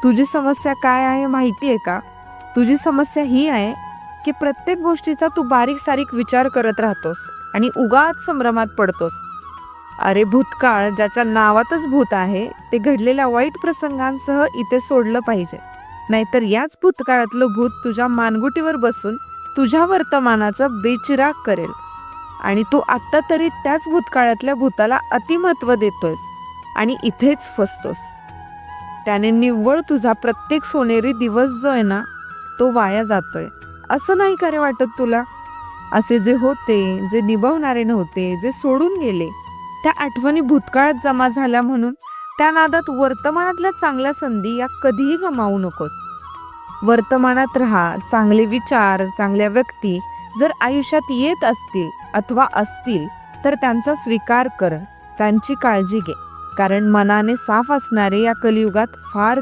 तुझी समस्या काय आहे माहिती आहे का? तुझी समस्या ही आहे की प्रत्येक गोष्टीचा तू बारीक सारीक विचार करत राहतोस आणि उगाच संभ्रमात पडतोस. अरे भूतकाळ ज्याच्या नावातच भूत आहे ते घडलेल्या वाईट प्रसंगांसह इथे सोडलं पाहिजे. नाहीतर याच भूतकाळातलं भूत तुझ्या मानगुटीवर बसून तुझ्या वर्तमानाचं बेचिराग करेल आणि तू आत्ता तरी त्याच भूतकाळातल्या भूताला अतिमहत्व देतोयस आणि इथेच फसतोस. त्याने निव्वळ तुझा प्रत्येक सोनेरी दिवस जो आहे ना तो वाया जातोय. असं नाही का रे वाटत तुला? असे जे होते, जे निभावणारे नव्हते, जे सोडून गेले, त्या आठवणी भूतकाळात जमा झाल्या म्हणून त्या नादात वर्तमानातल्या चांगल्या संधी या कधीही गमावू नकोस. वर्तमानात राहा. चांगले विचार, चांगल्या व्यक्ती जर आयुष्यात येत असतील अथवा असतील तर त्यांचा स्वीकार कर, त्यांची काळजी घे. कारण मनाने साफ असणारे या कलियुगात फार